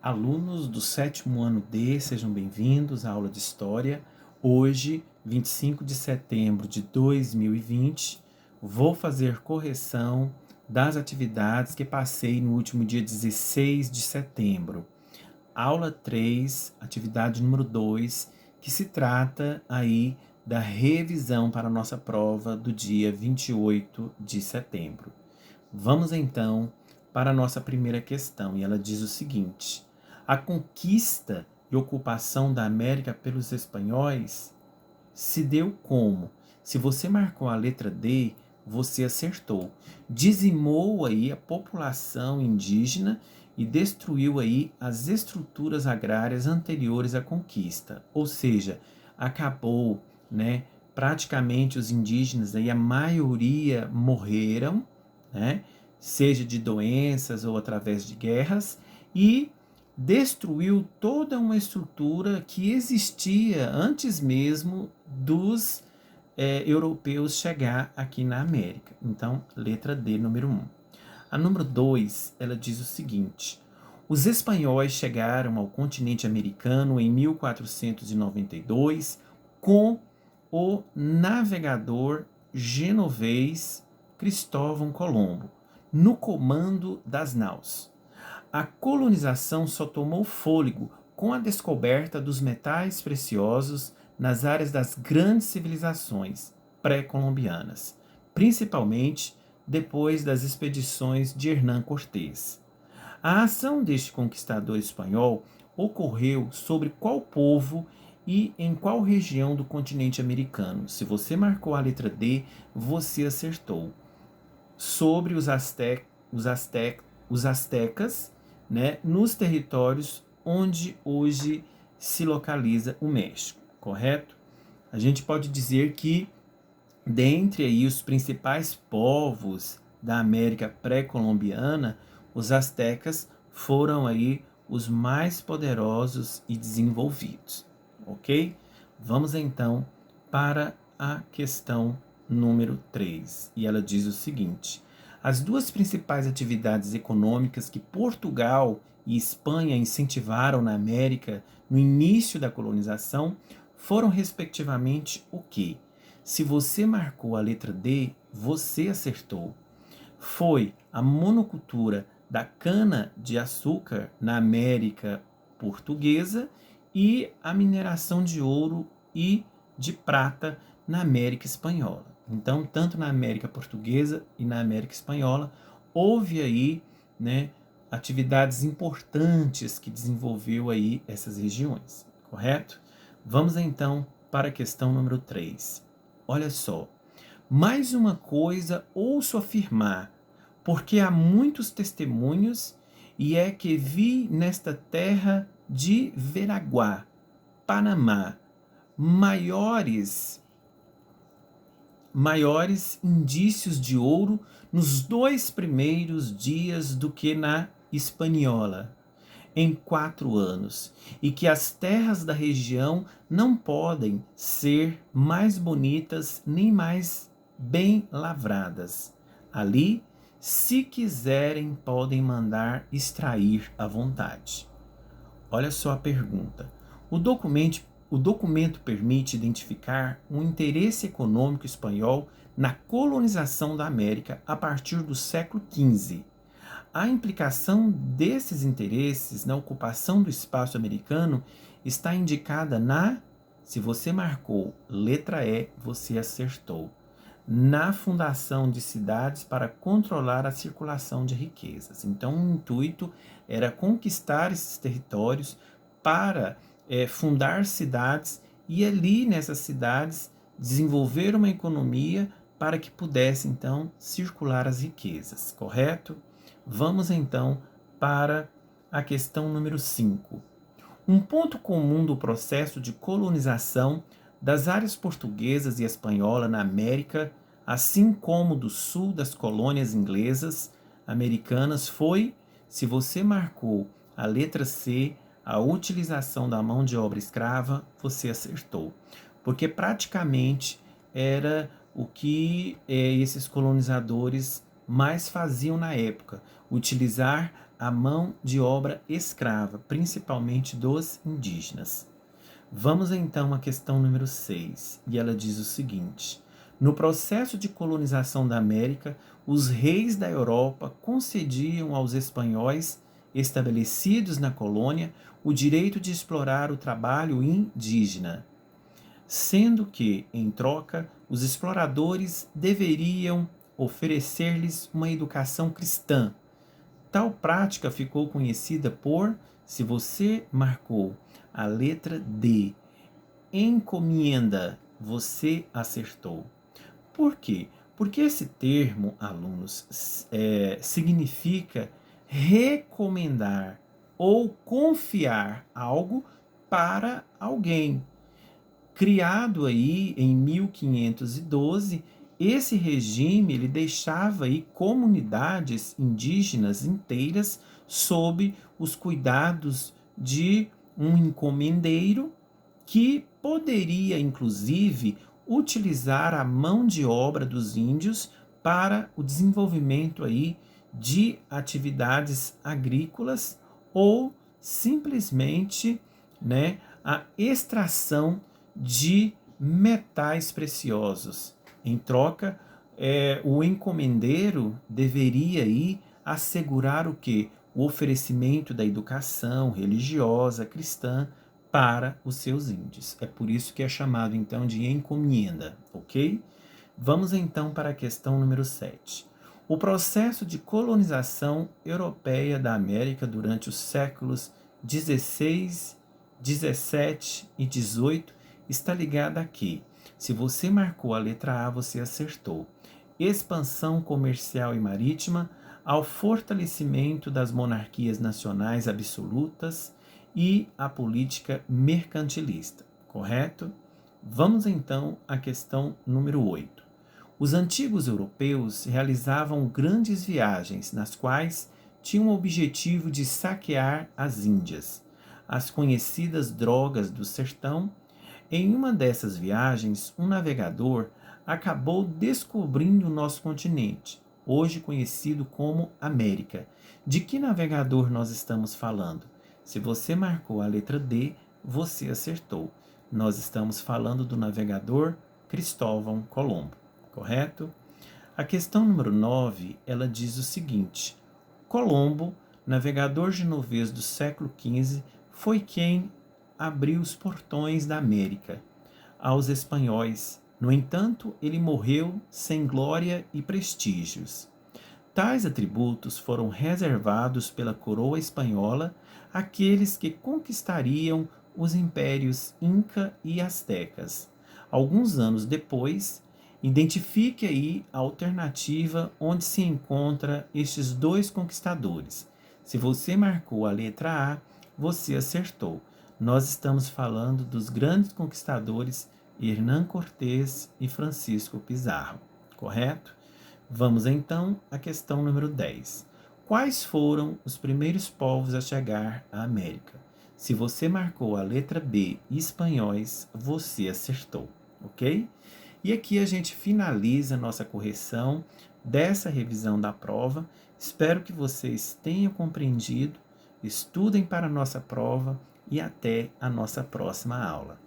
Alunos do sétimo ano D, sejam bem-vindos à aula de História. Hoje, 25 de setembro de 2020, vou fazer correção das atividades que passei no último dia 16 de setembro. Aula 3, atividade número 2, que se trata aí da revisão para a nossa prova do dia 28 de setembro. Vamos então para a nossa primeira questão, e ela diz o seguinte: a conquista e ocupação da América pelos espanhóis se deu como? Se você marcou a letra D, você acertou. Dizimou aí a população indígena e destruiu aí as estruturas agrárias anteriores à conquista. Ou seja, acabou, né? Praticamente os indígenas aí, a maioria morreram, né? Seja de doenças ou através de guerras, e destruiu toda uma estrutura que existia antes mesmo dos europeus chegar aqui na América. Então, letra D, número 1. A número 2, ela diz o seguinte: os espanhóis chegaram ao continente americano em 1492 com o navegador genovês Cristóvão Colombo no comando das naus. A colonização só tomou fôlego com a descoberta dos metais preciosos nas áreas das grandes civilizações pré-colombianas, principalmente depois das expedições de Hernán Cortés. A ação deste conquistador espanhol ocorreu sobre qual povo e em qual região do continente americano? Se você marcou a letra D, você acertou. Sobre os astecas, né, nos territórios onde hoje se localiza o México, correto? A gente pode dizer que dentre aí os principais povos da América pré-colombiana, os astecas foram aí os mais poderosos e desenvolvidos, ok? Vamos então para a questão número 3, e ela diz o seguinte: as duas principais atividades econômicas que Portugal e Espanha incentivaram na América no início da colonização foram respectivamente o quê? Se você marcou a letra D, você acertou. Foi a monocultura da cana-de-açúcar na América Portuguesa e a mineração de ouro e de prata na América Espanhola. Então, tanto na América Portuguesa e na América Espanhola, houve aí, né, atividades importantes que desenvolveu aí essas regiões, correto? Vamos então para a questão número 3. Olha só, mais uma coisa ouço afirmar, porque há muitos testemunhos, e é que vi nesta terra de Veraguá, Panamá, maiores indícios de ouro nos 2 primeiros dias do que na Hispaniola, em 4 anos, e que as terras da região não podem ser mais bonitas nem mais bem lavradas. Ali, se quiserem, podem mandar extrair à vontade. Olha só a pergunta. O documento permite identificar um interesse econômico espanhol na colonização da América a partir do século XV. A implicação desses interesses na ocupação do espaço americano está indicada se você marcou letra E, você acertou, na fundação de cidades para controlar a circulação de riquezas. Então, o intuito era conquistar esses territórios para fundar cidades e ali nessas cidades desenvolver uma economia para que pudesse então circular as riquezas, correto? Vamos então para a questão número 5. Um ponto comum do processo de colonização das áreas portuguesas e espanhola na América, assim como do sul das colônias inglesas americanas, foi, se você marcou a letra C, a utilização da mão de obra escrava, você acertou. Porque praticamente era o que esses colonizadores mais faziam na época, utilizar a mão de obra escrava, principalmente dos indígenas. Vamos então à questão número 6, e ela diz o seguinte: no processo de colonização da América, os reis da Europa concediam aos espanhóis estabelecidos na colônia o direito de explorar o trabalho indígena, sendo que, em troca, os exploradores deveriam oferecer-lhes uma educação cristã. Tal prática ficou conhecida por, se você marcou a letra D, encomienda, você acertou. Por quê? Porque esse termo, alunos, significa recomendar ou confiar algo para alguém. Criado aí em 1512, esse regime ele deixava aí comunidades indígenas inteiras sob os cuidados de um encomendeiro que poderia, inclusive, utilizar a mão de obra dos índios para o desenvolvimento aí de atividades agrícolas ou simplesmente, né, a extração de metais preciosos. Em troca, o encomendeiro deveria aí assegurar o quê? O oferecimento da educação religiosa cristã para os seus índios. É por isso que é chamado então de encomenda, ok? Vamos então para a questão número 7. O processo de colonização europeia da América durante os séculos 16, 17 e 18 está ligado a quê? Se você marcou a letra A, você acertou. Expansão comercial e marítima, ao fortalecimento das monarquias nacionais absolutas e a política mercantilista, correto? Vamos então à questão número 8. Os antigos europeus realizavam grandes viagens, nas quais tinham o objetivo de saquear as Índias, as conhecidas drogas do sertão. Em uma dessas viagens, um navegador acabou descobrindo o nosso continente, hoje conhecido como América. De que navegador nós estamos falando? Se você marcou a letra D, você acertou. Nós estamos falando do navegador Cristóvão Colombo, correto? A questão número 9, ela diz o seguinte: Colombo, navegador genovês do século XV, foi quem abriu os portões da América aos espanhóis. No entanto, ele morreu sem glória e prestígios. Tais atributos foram reservados pela coroa espanhola àqueles que conquistariam os impérios Inca e Aztecas. Alguns anos depois, identifique aí a alternativa onde se encontra estes dois conquistadores. Se você marcou a letra A, você acertou. Nós estamos falando dos grandes conquistadores Hernán Cortés e Francisco Pizarro, correto? Vamos então à questão número 10. Quais foram os primeiros povos a chegar à América? Se você marcou a letra B, espanhóis, você acertou, ok? E aqui a gente finaliza a nossa correção dessa revisão da prova. Espero que vocês tenham compreendido, estudem para a nossa prova e até a nossa próxima aula.